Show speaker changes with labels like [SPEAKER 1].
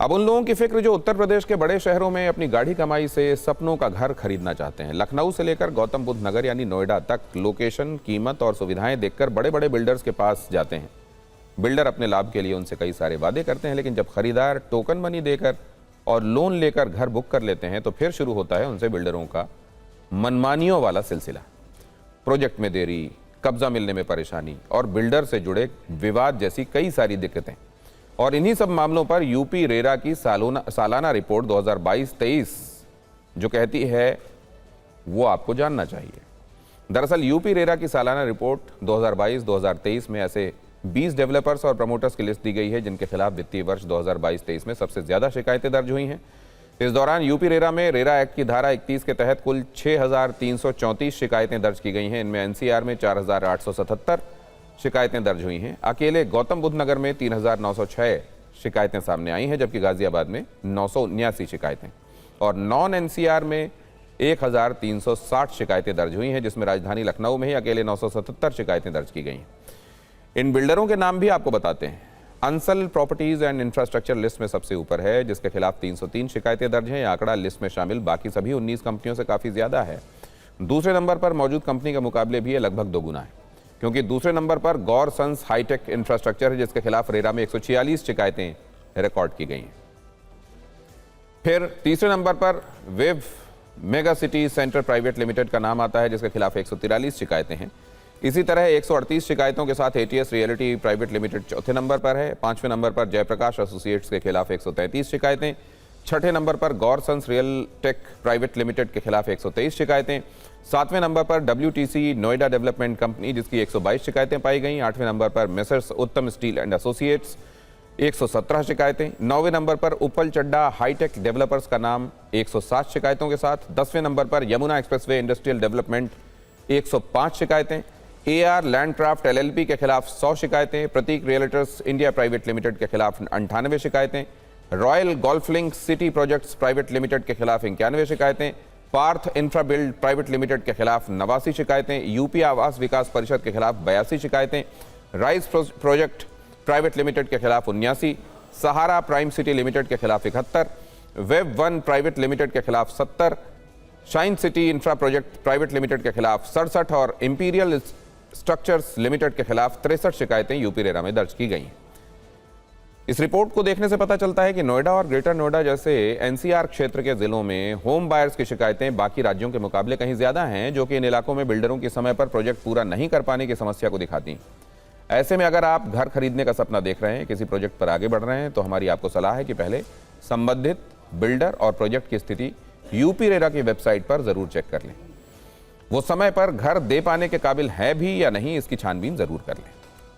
[SPEAKER 1] अब उन लोगों की फिक्र जो उत्तर प्रदेश के बड़े शहरों में अपनी गाढ़ी कमाई से सपनों का घर खरीदना चाहते हैं। लखनऊ से लेकर गौतम बुद्ध नगर यानी नोएडा तक लोकेशन, कीमत और सुविधाएं देखकर बड़े बड़े बिल्डर्स के पास जाते हैं। बिल्डर अपने लाभ के लिए उनसे कई सारे वादे करते हैं, लेकिन जब खरीदार टोकन मनी देकर और लोन लेकर घर बुक कर लेते हैं तो फिर शुरू होता है उनसे बिल्डरों का मनमानियों वाला सिलसिला। प्रोजेक्ट में देरी, कब्जा मिलने में परेशानी और बिल्डर से जुड़े विवाद जैसी कई सारी दिक्कतें। और इन्हीं सब मामलों पर यूपी रेरा की सालाना रिपोर्ट 2022-23 जो कहती है वो आपको जानना चाहिए। दरअसल यूपी रेरा की सालाना रिपोर्ट 2022-2023 में ऐसे 20 डेवलपर्स और प्रमोटर्स की लिस्ट दी गई है जिनके खिलाफ वित्तीय वर्ष 2022-23 में सबसे ज्यादा शिकायतें दर्ज हुई हैं। इस दौरान यूपी रेरा में रेरा एक्ट की धारा 31 के तहत कुल 6,334 शिकायतें दर्ज की गई हैं। इनमें एनसीआर में 4,877 शिकायतें दर्ज हुई हैं। अकेले गौतम बुद्ध नगर में 3,906 शिकायतें सामने आई हैं, जबकि गाजियाबाद में 979 शिकायतें और नॉन एनसीआर में 1,360 शिकायतें दर्ज हुई हैं, जिसमें राजधानी लखनऊ में ही अकेले 977 शिकायतें दर्ज की गई हैं। इन बिल्डरों के नाम भी आपको बताते हैं। Ansal properties and infrastructure list में सबसे ऊपर है, जिसके खिलाफ 303 शिकायतें दर्ज हैं। यह आंकड़ा लिस्ट में शामिल बाकी सभी 19 कंपनियों से काफ़ी ज़्यादा है। दूसरे नंबर पर मौजूद कंपनी के मुकाबले भी ये लगभग दोगुना है, क्योंकि दूसरे नंबर पर गौर सन्स हाईटेक इंफ्रास्ट्रक्चर है, जिसके खिलाफ रेरा में 146 शिकायतें रिकॉर्ड की गई हैं। फिर तीसरे नंबर पर wave mega city centre private limited का नाम आता है, जिसके खिलाफ 143 शिकायतें हैं। इसी तरह 138 शिकायतों के साथ एटीएस रियलिटी प्राइवेट लिमिटेड चौथे नंबर पर है। पांचवें नंबर पर जयप्रकाश एसोसिएट्स के खिलाफ 133 शिकायतें। छठे नंबर पर Gaur sons real tech private limited के खिलाफ 123 शिकायतें। सातवें नंबर पर WTC नोएडा डेवलपमेंट कंपनी, जिसकी 122 शिकायतें पाई गई। आठवें नंबर पर मेसर्स उत्तम स्टील एंड एसोसिएट्स, 117 शिकायतें। नौवें नंबर पर उपल चड्डा हाईटेक डेवलपर्स का नाम 107 शिकायतों के साथ। 10वें नंबर पर यमुना एक्सप्रेसवे इंडस्ट्रियल डेवलपमेंट, 105 शिकायतें। AR लैंडक्राफ्ट LLP के खिलाफ 100 शिकायतें। Prateek realtors India private limited के खिलाफ 98 शिकायतें। Royal golf link city projects private limited के खिलाफ 91 शिकायतें। Parth infra build private limited के खिलाफ 89 शिकायतें। यूपी आवास विकास परिषद के खिलाफ 82 शिकायतें। राइज प्रोजेक्ट प्राइवेट लिमिटेड के खिलाफ 79। सहारा प्राइम सिटी लिमिटेड के खिलाफ 71। वेब वन प्राइवेट लिमिटेड के खिलाफ 70। Shine city infra project private limited के खिलाफ 67 और इंपीरियल स्ट्रक्चर्स लिमिटेड के खिलाफ 63 शिकायतें यूपी रेरा में दर्ज की गई। इस रिपोर्ट को देखने से पता चलता है कि नोएडा और ग्रेटर नोएडा जैसे एनसीआर क्षेत्र के जिलों में होम बायर्स की शिकायतें बाकी राज्यों के मुकाबले कहीं ज्यादा हैं, जो कि इन इलाकों में बिल्डरों की समय पर प्रोजेक्ट पूरा नहीं कर पाने की समस्या को दिखाती। ऐसे में अगर आप घर खरीदने का सपना देख रहे हैं, किसी प्रोजेक्ट पर आगे बढ़ रहे हैं, तो हमारी आपको सलाह है कि पहले संबंधित बिल्डर और प्रोजेक्ट की स्थिति यूपी रेरा की वेबसाइट पर जरूर चेक कर लें। वो समय पर घर दे पाने के काबिल है भी या नहीं, इसकी छानबीन जरूर कर लें।